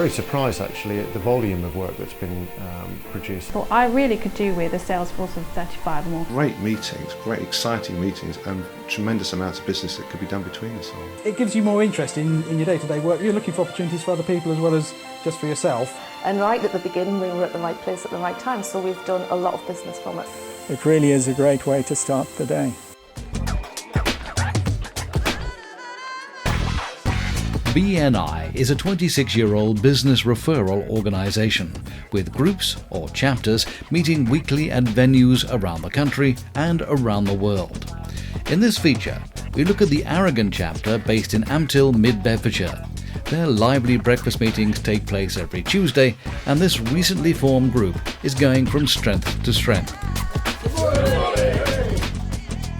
very surprised actually at the volume of work that's been produced. Well, I really could do with a sales force of 35 or more. Great meetings, great exciting meetings, and tremendous amounts of business that could be done between us all. It gives you more interest in your day-to-day work. You're looking for opportunities for other people as well as just for yourself. And right at the beginning we were at the right place at the right time, so we've done a lot of business from it. It really is a great way to start the day. BNI is a 26-year-old business referral organisation with groups or chapters meeting weekly at venues around the country and around the world. In this feature, we look at the Aragon chapter based in Amtil, mid-Bedfordshire. Their lively breakfast meetings take place every Tuesday, and this recently formed group is going from strength to strength.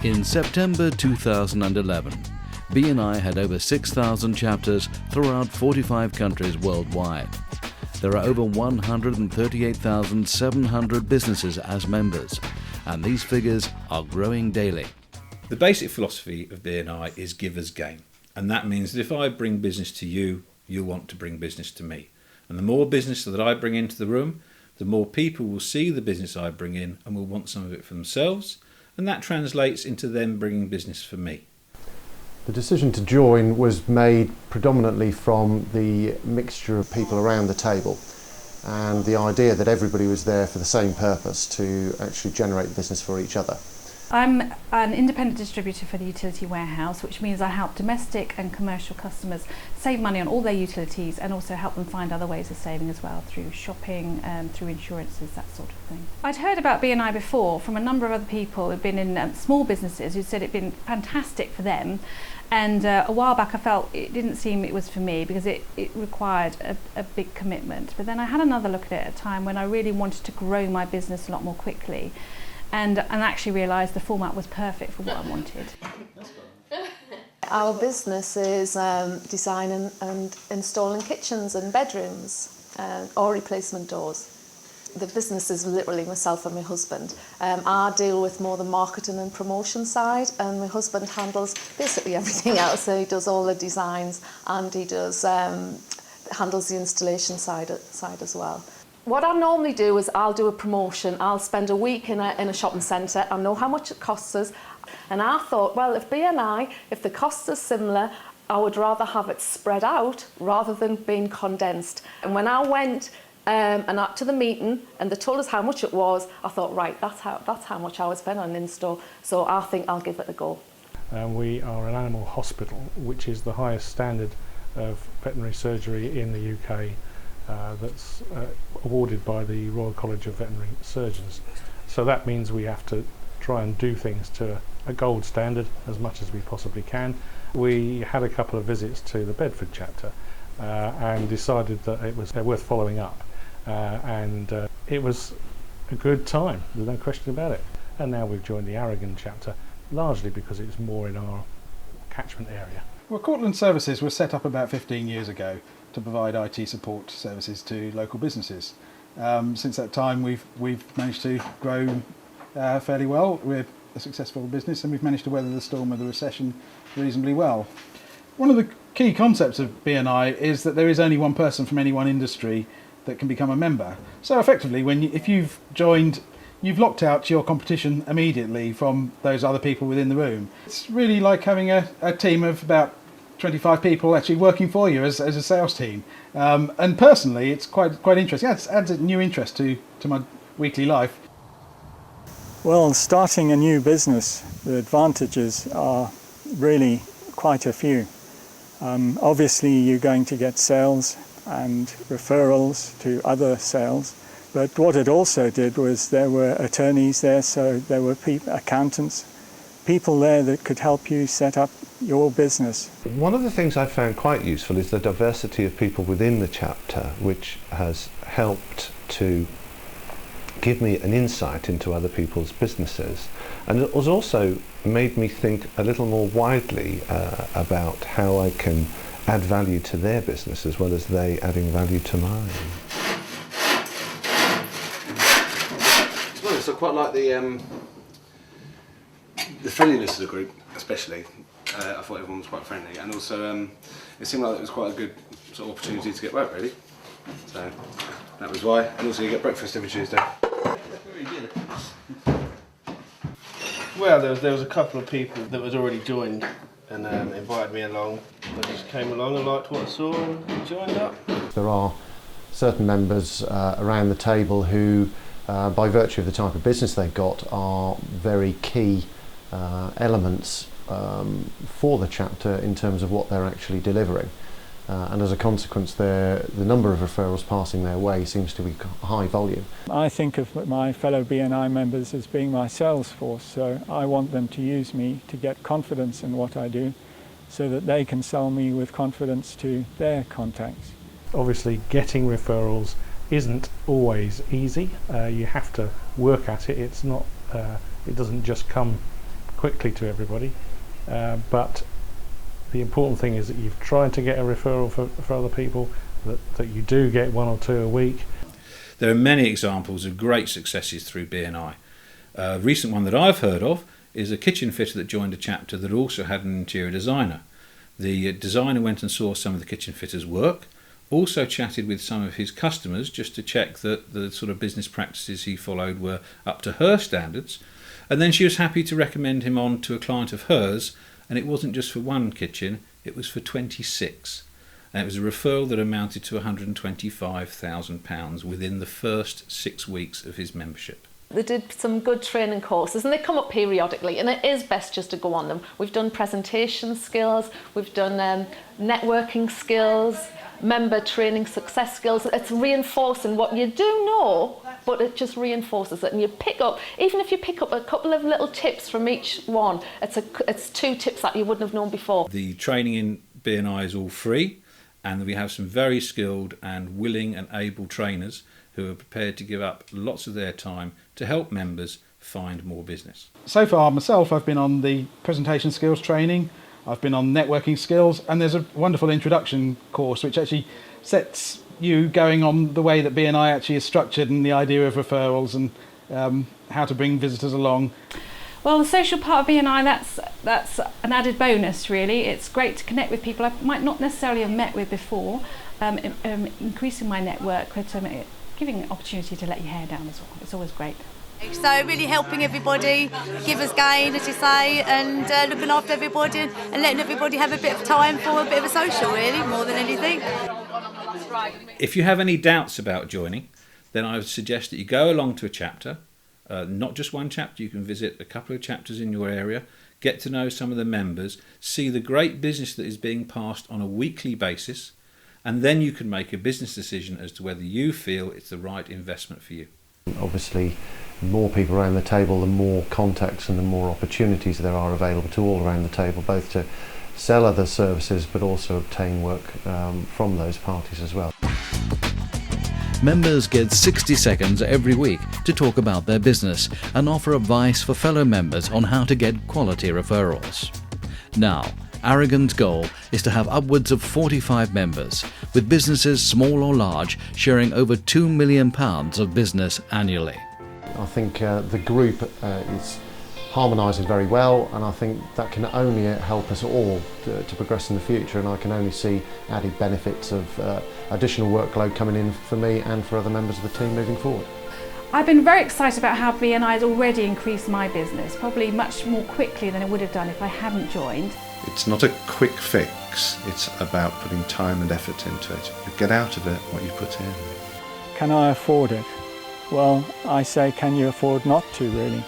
In September 2011, BNI had over 6,000 chapters throughout 45 countries worldwide. There are over 138,700 businesses as members, and these figures are growing daily. The basic philosophy of BNI is give as gain, and that means that if I bring business to you, you want to bring business to me. And the more business that I bring into the room, the more people will see the business I bring in and will want some of it for themselves, and that translates into them bringing business for me. The decision to join was made predominantly from the mixture of people around the table and the idea that everybody was there for the same purpose, to actually generate business for each other. I'm an independent distributor for the utility warehouse, which means I help domestic and commercial customers save money on all their utilities and also help them find other ways of saving as well, through shopping, through insurances, that sort of thing. I'd heard about BNI before from a number of other people who'd been in small businesses who said it'd been fantastic for them, and a while back I felt it didn't seem it was for me because it required a big commitment. But then I had another look at it at a time when I really wanted to grow my business a lot more quickly, and actually realised the format was perfect for what I wanted. Our business is designing and installing kitchens and bedrooms or replacement doors. The business is literally myself and my husband. I deal with more the marketing and promotion side, and my husband handles basically everything else. So he does all the designs, and he does handles the installation side as well. What I normally do is I'll do a promotion. I'll spend a week in a shopping centre. I know how much it costs us. And I thought, well, if the costs are similar, I would rather have it spread out rather than being condensed. And when I went to the meeting and they told us how much it was, I thought, right, that's how much I would spend on an install. So I think I'll give it a go. We are an animal hospital, which is the highest standard of veterinary surgery in the UK. That's awarded by the Royal College of Veterinary Surgeons. So that means we have to try and do things to a gold standard as much as we possibly can. We had a couple of visits to the Bedford chapter and decided that it was worth following up, and it was a good time, there's no question about it. And now we've joined the Aragon chapter, largely because it's more in our catchment area. Well, Cortland Services was set up about 15 years ago to provide IT support services to local businesses. Since that time we've managed to grow fairly well. We're a successful business and we've managed to weather the storm of the recession reasonably well. One of the key concepts of BNI is that there is only one person from any one industry that can become a member. So effectively, if you've joined, you've locked out your competition immediately from those other people within the room. It's really like having a team of about 25 people actually working for you as a sales team. And personally, it's quite interesting. It adds a new interest to my weekly life. Well, starting a new business, the advantages are really quite a few. Obviously, you're going to get sales and referrals to other sales. But what it also did was there were attorneys there, so there were accountants, people there that could help you set up your business. One of the things I found quite useful is the diversity of people within the chapter, which has helped to give me an insight into other people's businesses, and it was also made me think a little more widely about how I can add value to their business as well as they adding value to mine. So I quite like the friendliness of the group, especially. I thought everyone was quite friendly, and also it seemed like it was quite a good sort of opportunity to get work, really. So that was why. And also you get breakfast every Tuesday. Well, there was a couple of people that was already joined and invited me along. I just came along and liked what I saw and joined up. There are certain members around the table who, by virtue of the type of business they've got, are very key elements for the chapter in terms of what they're actually delivering. And as a consequence, the number of referrals passing their way seems to be high volume. I think of my fellow BNI members as being my sales force, so I want them to use me to get confidence in what I do so that they can sell me with confidence to their contacts. Obviously, getting referrals isn't always easy. You have to work at it. It's not. It doesn't just come quickly to everybody. But the important thing is that you've tried to get a referral for other people, that you do get one or two a week. There are many examples of great successes through BNI. A recent one that I've heard of is a kitchen fitter that joined a chapter that also had an interior designer. The designer went and saw some of the kitchen fitter's work, also chatted with some of his customers just to check that the sort of business practices he followed were up to her standards, and then she was happy to recommend him on to a client of hers. And it wasn't just for one kitchen, it was for 26. And it was a referral that amounted to £125,000 within the first 6 weeks of his membership. They did some good training courses and they come up periodically, and it is best just to go on them. We've done presentation skills, we've done networking skills, member training success skills. It's reinforcing what you do know, but it just reinforces it, and you pick up, even if you pick up a couple of little tips from each one, it's 2 tips that you wouldn't have known before. The training in BNI is all free, and we have some very skilled and willing and able trainers who are prepared to give up lots of their time to help members find more business. So far myself, I've been on the presentation skills training, I've been on networking skills, and there's a wonderful introduction course which actually sets you going on the way that BNI actually is structured, and the idea of referrals and how to bring visitors along. Well, the social part of BNI, that's an added bonus really. It's great to connect with people I might not necessarily have met with before, increasing my network, but giving an opportunity to let your hair down as well. It's always great. So really helping everybody, give us gain, as you say, and looking after everybody and letting everybody have a bit of time for a bit of a social, really, more than anything. If you have any doubts about joining, then I would suggest that you go along to a chapter, not just one chapter. You can visit a couple of chapters in your area, get to know some of the members, see the great business that is being passed on a weekly basis, and then you can make a business decision as to whether you feel it's the right investment for you. Obviously, the more people around the table, the more contacts and the more opportunities there are available to all around the table, both to sell other services but also obtain work from those parties as well. Members get 60 seconds every week to talk about their business and offer advice for fellow members on how to get quality referrals. Now, Aragon's goal is to have upwards of 45 members, with businesses small or large sharing over £2 million of business annually. I think the group is harmonising very well, and I think that can only help us all to progress in the future, and I can only see added benefits of additional workload coming in for me and for other members of the team moving forward. I've been very excited about how BNI has already increased my business, probably much more quickly than it would have done if I hadn't joined. It's not a quick fix, it's about putting time and effort into it. You get out of it what you put in. Can I afford it? Well, I say, can you afford not to, really?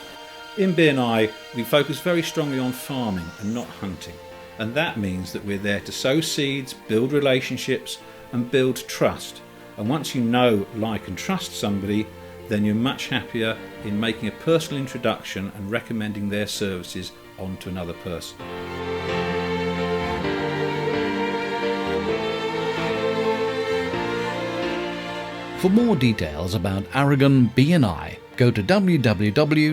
In BNI, we focus very strongly on farming and not hunting. And that means that we're there to sow seeds, build relationships and build trust. And once you know, like and trust somebody, then you're much happier in making a personal introduction and recommending their services on to another person. For more details about Aragon BNI, go to www.bni.eu.